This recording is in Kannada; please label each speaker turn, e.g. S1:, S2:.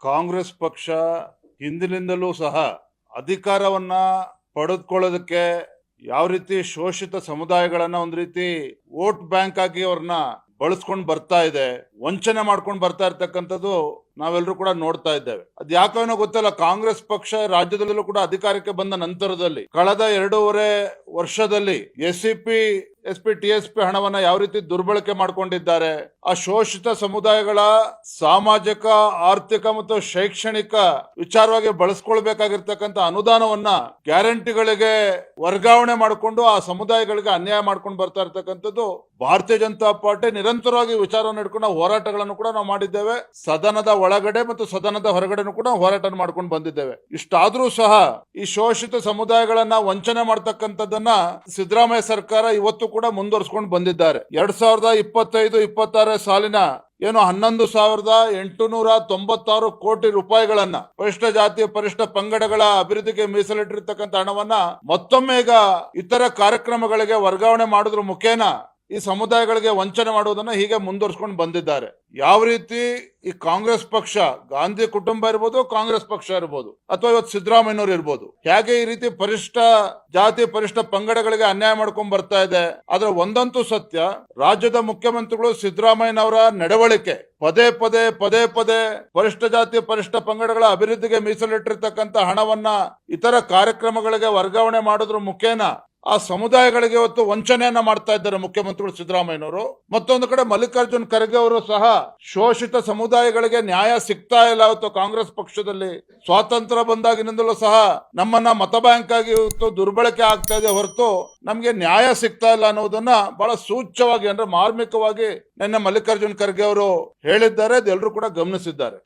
S1: ಕಾಂಗ್ರೆಸ್ ಪಕ್ಷ ಹಿಂದಿನಿಂದಲೂ ಸಹ ಅಧಿಕಾರವನ್ನ ಪಡೆದುಕೊಳ್ಳೋದಕ್ಕೆ ಯಾವ ರೀತಿ ಶೋಷಿತ ಸಮುದಾಯಗಳನ್ನ ಒಂದು ರೀತಿ ವೋಟ್ ಬ್ಯಾಂಕ್ ಆಗಿ ಅವ್ರನ್ನ ಬಳಸ್ಕೊಂಡು ಬರ್ತಾ ಇದೆ, ವಂಚನೆ ಮಾಡ್ಕೊಂಡು ಬರ್ತಾ ಇರ್ತಕ್ಕಂಥದ್ದು ನಾವೆಲ್ಲರೂ ಕೂಡ ನೋಡ್ತಾ ಇದ್ದೇವೆ. ಅದ್ ಯಾಕೋ ಗೊತ್ತಿಲ್ಲ, ಕಾಂಗ್ರೆಸ್ ಪಕ್ಷ ರಾಜ್ಯದಲ್ಲೂ ಕೂಡ ಅಧಿಕಾರಕ್ಕೆ ಬಂದ ನಂತರದಲ್ಲಿ ಕಳೆದ 2.5 ವರ್ಷದಲ್ಲಿ ಎಸ್ಸಿಪಿ ಎಸ್ಪಿ ಟಿಎಸ್ಪಿ ಹಣವನ್ನ ಯಾವ ರೀತಿ ದುರ್ಬಳಕೆ ಮಾಡ್ಕೊಂಡಿದ್ದಾರೆ, ಆ ಶೋಷಿತ ಸಮುದಾಯಗಳ ಸಾಮಾಜಿಕ ಆರ್ಥಿಕ ಮತ್ತು ಶೈಕ್ಷಣಿಕ ವಿಚಾರವಾಗಿ ಬಳಸ್ಕೊಳ್ಬೇಕಾಗಿರ್ತಕ್ಕಂಥ ಅನುದಾನವನ್ನ ಗ್ಯಾರಂಟಿಗಳಿಗೆ ವರ್ಗಾವಣೆ ಮಾಡಿಕೊಂಡು ಆ ಸಮುದಾಯಗಳಿಗೆ ಅನ್ಯಾಯ ಮಾಡ್ಕೊಂಡು ಬರ್ತಾ ಇರ್ತಕ್ಕಂಥದ್ದು ಭಾರತೀಯ ಜನತಾ ಪಾರ್ಟಿ ನಿರಂತರವಾಗಿ ವಿಚಾರವನ್ನು ಇಟ್ಕೊಂಡು ನಾವು ಹೋರಾಟಗಳನ್ನು ಕೂಡ ನಾವು ಮಾಡಿದ್ದೇವೆ. ಸದನದ ಒಳಗಡೆ ಮತ್ತು ಸದನದ ಹೊರಗಡೆನೂ ಕೂಡ ಹೋರಾಟ ಮಾಡ್ಕೊಂಡು ಬಂದಿದ್ದೇವೆ. ಇಷ್ಟಾದ್ರೂ ಸಹ ಈ ಶೋಷಿತ ಸಮುದಾಯಗಳನ್ನ ವಂಚನೆ ಮಾಡ್ತಕ್ಕಂಥದ್ದನ್ನ ಸಿದ್ದರಾಮಯ್ಯ ಸರ್ಕಾರ ಇವತ್ತು ಕೂಡ ಮುಂದುವರಿಸಿಕೊಂಡು ಬಂದಿದ್ದಾರೆ. 2025-26 ಸಾಲಿನ ಏನು 11,896 ಕೋಟಿ ರೂಪಾಯಿಗಳನ್ನ ಪರಿಷ್ಠ ಜಾತಿ ಪರಿಷ್ಠ ಪಂಗಡಗಳ ಅಭಿವೃದ್ಧಿಗೆ ಮೀಸಲಿಟ್ಟಿರ್ತಕ್ಕಂಥ ಹಣವನ್ನ ಮತ್ತೊಮ್ಮೆ ಈಗ ಇತರ ಕಾರ್ಯಕ್ರಮಗಳಿಗೆ ವರ್ಗಾವಣೆ ಮಾಡೋದ್ರ ಮುಖೇನ ಈ ಸಮುದಾಯಗಳಿಗೆ ವಂಚನೆ ಮಾಡುವುದನ್ನ ಹೀಗೆ ಮುಂದುವರಿಸಿಕೊಂಡು ಬಂದಿದ್ದಾರೆ. ಯಾವ ರೀತಿ ಈ ಕಾಂಗ್ರೆಸ್ ಪಕ್ಷ, ಗಾಂಧಿ ಕುಟುಂಬ ಇರ್ಬೋದು, ಕಾಂಗ್ರೆಸ್ ಪಕ್ಷ ಇರ್ಬೋದು, ಅಥವಾ ಇವತ್ತು ಸಿದ್ದರಾಮಯ್ಯನವರು ಇರ್ಬೋದು, ಹೇಗೆ ಈ ರೀತಿ ಪರಿಷ್ಠ ಜಾತಿ ಪರಿಷ್ಠ ಪಂಗಡಗಳಿಗೆ ಅನ್ಯಾಯ ಮಾಡ್ಕೊಂಡ್ ಬರ್ತಾ ಇದೆ. ಆದ್ರೆ ಒಂದಂತೂ ಸತ್ಯ, ರಾಜ್ಯದ ಮುಖ್ಯಮಂತ್ರಿಗಳು ಸಿದ್ದರಾಮಯ್ಯನವರ ನಡವಳಿಕೆ ಪದೇ ಪದೇ ಪರಿಷ್ಠ ಜಾತಿ ಪರಿಷ್ಠ ಪಂಗಡಗಳ ಅಭಿವೃದ್ಧಿಗೆ ಮೀಸಲಿಟ್ಟಿರ್ತಕ್ಕಂಥ ಹಣವನ್ನ ಇತರ ಕಾರ್ಯಕ್ರಮಗಳಿಗೆ ವರ್ಗಾವಣೆ ಮಾಡೋದ್ರ ಮುಖೇನ ಆ ಸಮುದಾಯಗಳಿಗೆ ಇವತ್ತು ವಂಚನೆಯನ್ನ ಮಾಡ್ತಾ ಇದ್ದಾರೆ ಮುಖ್ಯಮಂತ್ರಿಗಳು ಸಿದ್ದರಾಮಯ್ಯನವರು. ಮತ್ತೊಂದು ಕಡೆ ಮಲ್ಲಿಕಾರ್ಜುನ್ ಖರ್ಗೆ ಅವರು ಸಹ ಶೋಷಿತ ಸಮುದಾಯಗಳಿಗೆ ನ್ಯಾಯ ಸಿಗ್ತಾ ಇಲ್ಲ. ಇವತ್ತು ಕಾಂಗ್ರೆಸ್ ಪಕ್ಷದಲ್ಲಿ ಸ್ವಾತಂತ್ರ್ಯ ಬಂದಾಗಿನಿಂದಲೂ ಸಹ ನಮ್ಮನ್ನ ಮತ ಬ್ಯಾಂಕ್ ಆಗಿ ಇವತ್ತು ದುರ್ಬಳಕೆ ಆಗ್ತಾ ಇದೆ ಹೊರತು ನಮ್ಗೆ ನ್ಯಾಯ ಸಿಗ್ತಾ ಇಲ್ಲ ಅನ್ನೋದನ್ನ ಬಹಳ ಸೂಚ್ಯವಾಗಿ, ಅಂದ್ರೆ ಮಾರ್ಮಿಕವಾಗಿ ನಿನ್ನೆ ಮಲ್ಲಿಕಾರ್ಜುನ್ ಖರ್ಗೆ ಅವರು ಹೇಳಿದ್ದಾರೆ. ಅದೆಲ್ಲರೂ ಕೂಡ ಗಮನಿಸಿದ್ದಾರೆ.